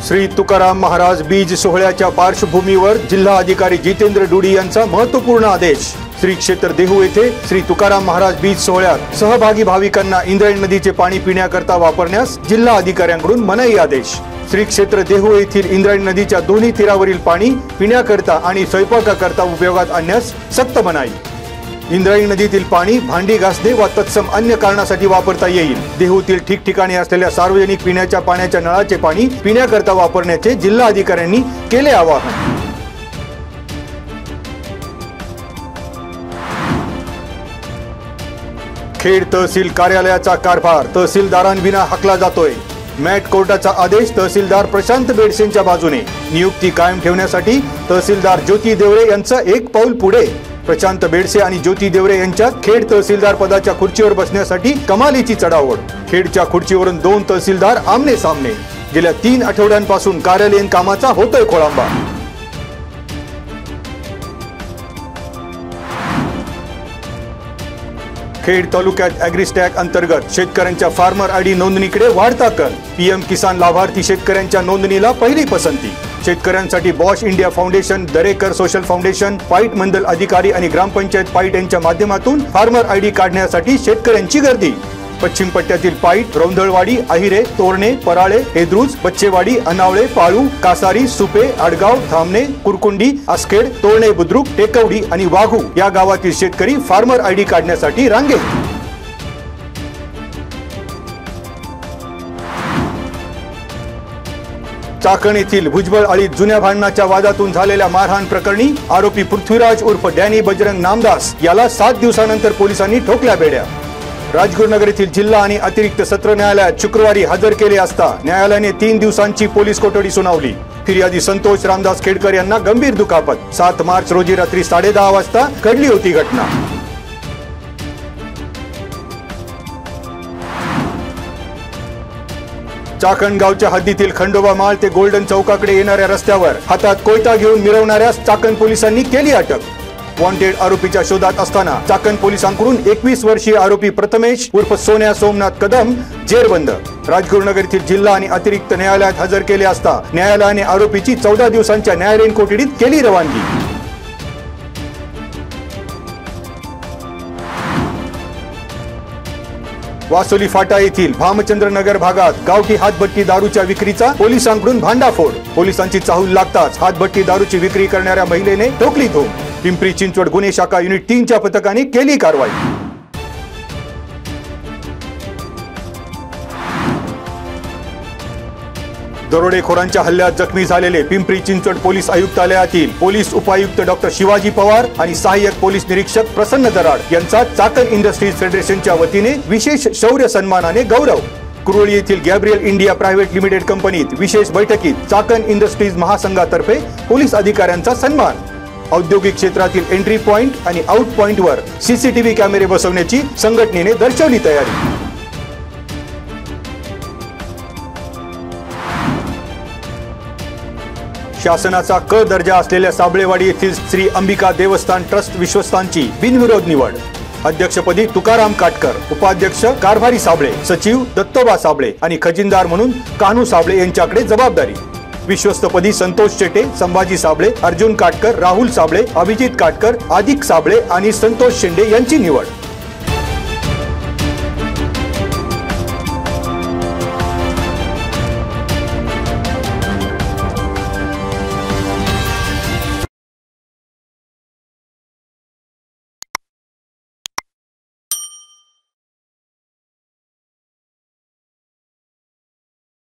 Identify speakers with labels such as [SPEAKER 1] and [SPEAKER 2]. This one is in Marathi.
[SPEAKER 1] श्री तुकाराम महाराज बीज सोहळ्याच्या पार्श्वभूमीवर जिल्हा अधिकारी जितेंद्र डुडी यांचा महत्त्वपूर्ण आदेश। श्री क्षेत्र देहू येथे श्री तुकाराम महाराज बीज सोहळ्यात सहभागी भाविकांना इंद्रायणी नदीचे पाणी पिण्याकरता वापरण्यास जिल्हा अधिकाऱ्यांकडून मनाई आदेश। श्री क्षेत्र देहू येथील इंद्रायणी नदीच्या दोन्ही तीरावरील पाणी पिण्याकरता आणि स्वयंपाकाकरता उपयोगात आणण्यास सक्त मनाई। इंद्रायणी नदीतील पाणी भांडी घासणे व तत्सम अन्य कारणासाठी वापरता येईल। देहूतील ठिकठिकाणी असलेल्या सार्वजनिक पिण्याच्या पाण्याच्या नळाचे पाणी पिण्याकरता वापरण्याचे जिल्हा अधिकाऱ्यांनी केले आवाहन। खेड तहसील कार्यालयाचा कारभार तहसीलदारांविना हाकला जातोय। मॅट कोर्टाचा आदेश तहसीलदार प्रशांत बेडसेंच्या बाजूने। नियुक्ती कायम ठेवण्यासाठी तहसीलदार ज्योती देवरे यांचा एक पाऊल पुढे। प्रशांत बेडसे आणि ज्योती देवरे यांच्यात खेड तहसीलदार पदाच्या खुर्चीवर बसण्यासाठी कमालीची चढाओढ। खेडच्या खुर्चीवरून दोन तहसीलदार आमने सामने। गेल्या 3 आठवड्यांपासून कार्यालयीन कामाचा होतोय खोळंबा। खेड तालुक्यात ॲग्रिस्टॅक अंतर्गत शेतकऱ्यांच्या फार्मर आयडी नोंदणीकडे वाढता कल। पीएम किसान लाभार्थी शेतकऱ्यांच्या नोंदणीला पहिली पसंती। शेतकऱ्यांसाठी Bosch India foundation, Darekar social foundation, Pait मंडल अधिकारी आणि ग्रामपंचायत पाईट यांच्या माध्यमातून फार्मर आयडी काढण्यासाठी शेतकऱ्यांची गर्दी। पश्चिम पट्ट्यातील पाईट, रौंधळवाडी, आहिरे, तोरणे, पराळे, हेद्रुज, बच्चेवाडी, अनावळे, पाळू, कासारी, सुपे, आडगाव, धामणे, कुरकुंडी, आसखेड, तोरणे बुद्रुक, टेकवडी आणि वाघू या गावातील शेतकरी फार्मर आयडी काढण्यासाठी रांगेत। चाकण येथील भुजबळ आळीत जुन्या भांडणाच्या वादातून झालेल्या मारहाण प्रकरणी आरोपी पृथ्वीराज उर्फ डॅनी बजरंग नामदास याला 7 दिवसानंतर पोलिसांनी ठोकल्या बेड्या। राजगुरुनगर येथील जिल्हा आणि अतिरिक्त सत्र न्यायालयात शुक्रवारी हजर केले असता न्यायालयाने 3 दिवसांची पोलीस कोठडी सुनावली। फिर्यादी संतोष रामदास खेडकर यांना गंभीर दुखापत। 7 मार्च रोजी रात्री 10:30 वाजता घडली होती घटना। चाकण गावच्या हद्दीतील खंडोबा माळ ते गोल्डन चौकाकडे येणाऱ्या रस्त्यावर हातात कोयता घेऊन मिरवणाऱ्या चाकण पोलिसांनी केली अटक। वॉन्टेड आरोपीच्या शोधात असताना चाकण पोलिसांकडून 21 वर्षीय आरोपी प्रथमेश उर्फ सोन्या सोमनाथ कदम जेरबंद राजगुरुनगर येथील जिल्हा आणि अतिरिक्त न्यायालयात हजर केले असता न्यायालयाने आरोपीची 14 दिवसांच्या न्यायालयीन कोठडीत केली रवानगी। वासोली फाटा येथील भामचंद्रनगर भागात गावठी हातभट्टी दारूच्या विक्रीचा पोलिसांकडून भांडाफोड। पोलिसांची चाहूल लागताच हातभट्टी दारूची विक्री करणाऱ्या महिलेने ठोकली धूम। पिंपरी चिंचवड गुन्हे शाखा युनिट 3च्या पथकाने केली कारवाई। दरोडेखोरांच्या हल्ल्यात जखमी झालेले पिंपरी चिंचवड पोलीस आयुक्तालयातील पोलीस उपायुक्त डॉक्टर शिवाजी पवार आणि सहाय्यक पोलीस निरीक्षक प्रसन्न दराड यांचा चाकण इंडस्ट्रीज फेडरेशनच्या वतीने विशेष शौर्य सन्मानाने गौरव। कुरोळी येथील गॅब्रियल इंडिया प्रायव्हेट लिमिटेड कंपनीत विशेष बैठकीत चाकण इंडस्ट्रीज महासंघातर्फे पोलीस अधिकाऱ्यांचा सन्मान। औद्योगिक क्षेत्रातील एंट्री पॉइंट आणि आउट पॉइंटवर सीसीटीव्ही कॅमेरे बसवण्याची संघटनेने दर्शवली तयारी। शासनाचा क दर्जा असलेल्या साबळेवाडी येथील श्री अंबिका देवस्थान ट्रस्ट विश्वस्तांची बिनविरोध निवड। अध्यक्षपदी तुकाराम काटकर, उपाध्यक्ष कारभारी साबळे, सचिव दत्तोबा साबळे आणि खजिनदार म्हणून कान्हू साबळे यांच्याकडे जबाबदारी। विश्वस्तपदी संतोष शेटे, संभाजी साबळे, अर्जुन काटकर, राहुल साबळे, अभिजित काटकर, आदिक साबळे आणि संतोष शेंडे यांची निवड।